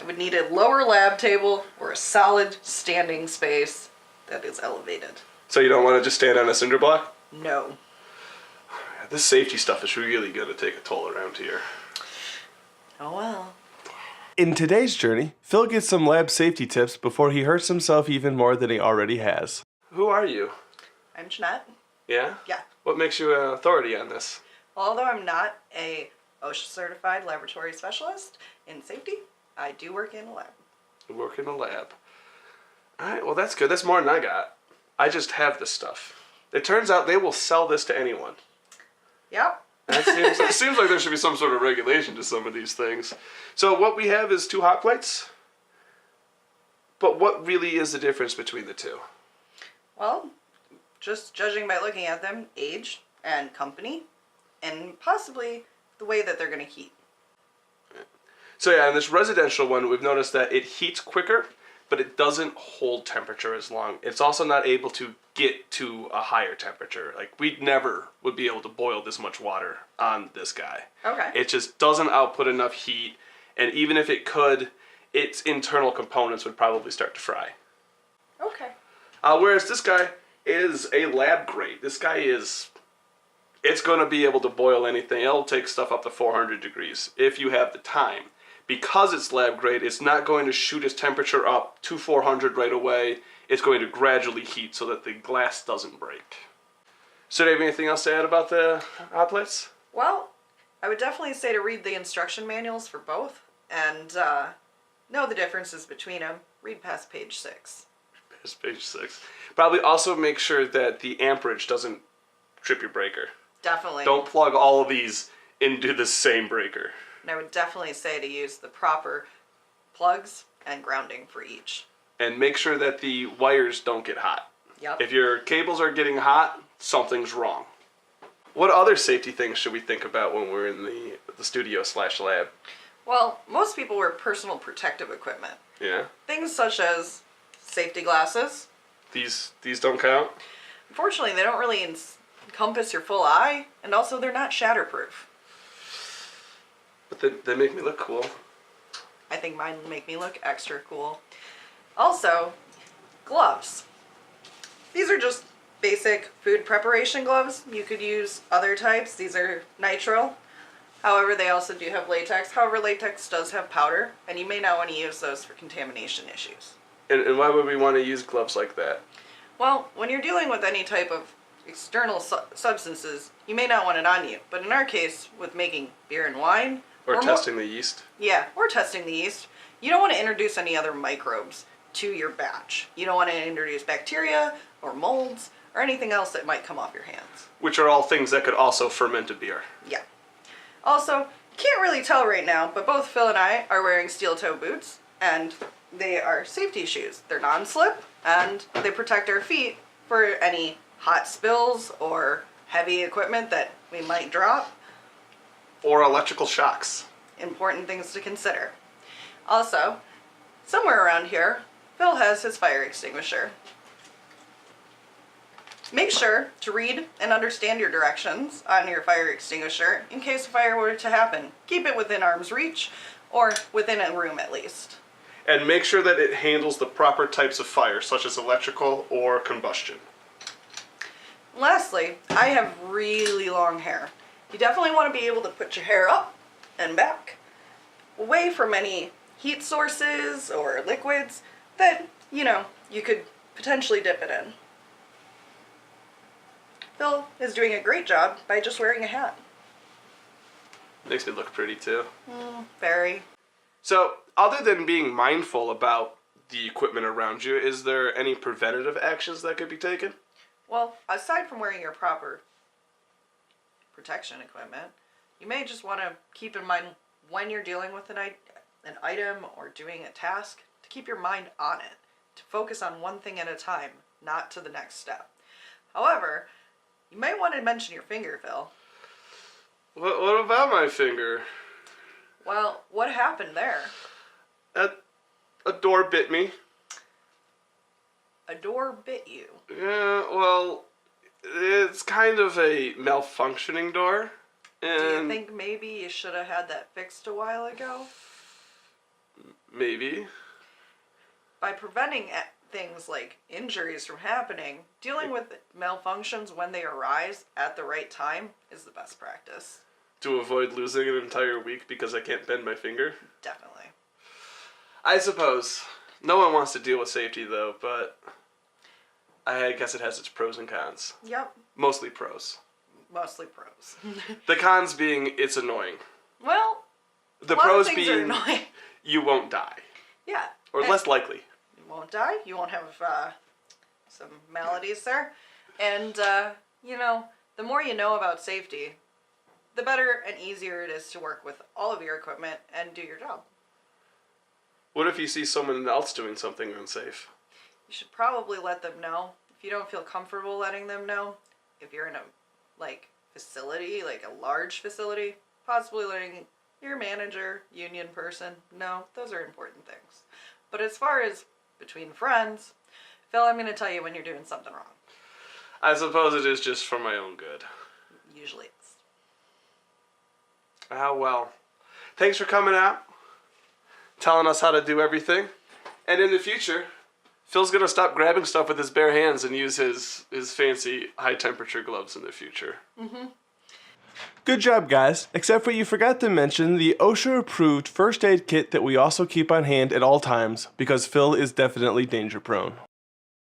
would need a lower lab table or a solid standing space that is elevated. So you don't want to just stand on a cinder block? No. This safety stuff is really going to take a toll around here. Oh well. In today's journey, Phil gets some lab safety tips before he hurts himself even more than he already has. Who are you? I'm Jeanette. Yeah? Yeah. What makes you an authority on this? Well, although I'm not a OSHA certified laboratory specialist in safety, I do work in a lab. You work in a lab. Alright, well that's good. That's more than I got. I just have this stuff. It turns out they will sell this to anyone. Yep. It seems like there should be some sort of regulation to some of these things. So what we have is 2 hot plates. But what really is the difference between the two? Well, just judging by looking at them, age and company, and possibly the way that they're going to heat. So yeah, in this residential one, we've noticed that it heats quicker, but it doesn't hold temperature as long. It's also not able to get to a higher temperature. Like, we never would be able to boil this much water on this guy. Okay. It just doesn't output enough heat, and even if it could, its internal components would probably start to fry. Okay. Whereas this guy is a lab grade. This guy is... It's going to be able to boil anything. It'll take stuff up to 400 degrees if you have the time. Because it's lab grade, it's not going to shoot its temperature up to 400 right away. It's going to gradually heat so that the glass doesn't break. So do you have anything else to add about the hot plates? Well, I would definitely say to read the instruction manuals for both and know the differences between them. Read past page 6. Page 6. Probably also make sure that the amperage doesn't trip your breaker. Definitely. Don't plug all of these into the same breaker. And I would definitely say to use the proper plugs and grounding for each. And make sure that the wires don't get hot. Yep. If your cables are getting hot, something's wrong. What other safety things should we think about when we're in the studio/lab? Well, most people wear personal protective equipment. Yeah. Things such as safety glasses. These don't count? Unfortunately, they don't really encompass your full eye, and also they're not shatterproof. But they make me look cool. I think mine make me look extra cool. Also, gloves. These are just basic food preparation gloves. You could use other types. These are nitrile. However, they also do have latex. However, latex does have powder, and you may not want to use those for contamination issues. And why would we want to use gloves like that? Well, when you're dealing with any type of external substances, you may not want it on you. But in our case, with making beer and wine... Or testing the yeast. Yeah, or testing the yeast. You don't want to introduce any other microbes to your batch. You don't want to introduce bacteria or molds or anything else that might come off your hands. Which are all things that could also ferment a beer. Yeah. Also, can't really tell right now, but both Phil and I are wearing steel toe boots, and they are safety shoes. They're non-slip, and they protect our feet for any hot spills or heavy equipment that we might drop. Or electrical shocks. Important things to consider. Also, somewhere around here, Phil has his fire extinguisher. Make sure to read and understand your directions on your fire extinguisher in case a fire were to happen. Keep it within arm's reach or within a room at least. And make sure that it handles the proper types of fire, such as electrical or combustion. Lastly, I have really long hair. You definitely want to be able to put your hair up and back, away from any heat sources or liquids that, you could potentially dip it in. Phil is doing a great job by just wearing a hat. Makes me look pretty too. Very. So, other than being mindful about the equipment around you, is there any preventative actions that could be taken? Well, aside from wearing your proper protection equipment, you may just want to keep in mind when you're dealing with an item or doing a task to keep your mind on it, to focus on one thing at a time, not to the next step. However, you may want to mention your finger, Phil. What about my finger? Well, what happened there? A door bit me. A door bit you? Yeah, well, it's kind of a malfunctioning door. And do you think maybe you should have had that fixed a while ago? Maybe. By preventing things like injuries from happening, dealing with malfunctions when they arise at the right time is the best practice. To avoid losing an entire week because I can't bend my finger? Definitely. I suppose. No one wants to deal with safety, though, but I guess it has its pros and cons. Yep. Mostly pros. Mostly pros. The cons being it's annoying. Well, The a lot pros of things are being annoying. you won't die. Yeah. Or And less likely. you won't die. You won't have some maladies there. And, you know, the more you know about safety, the better and easier it is to work with all of your equipment and do your job. What if you see someone else doing something unsafe? You should probably let them know. If you don't feel comfortable letting them know, if you're in a, facility, like a large facility, possibly letting your manager, union person know. Those are important things. But as far as between friends, Phil, I'm going to tell you when you're doing something wrong. I suppose it is just for my own good. Usually it's. Ah, well. Thanks for coming out, telling us how to do everything. And in the future, Phil's going to stop grabbing stuff with his bare hands and use his fancy high-temperature gloves in the future. Mm-hmm. Good job, guys. Except for you forgot to mention the OSHA-approved first aid kit that we also keep on hand at all times because Phil is definitely danger-prone.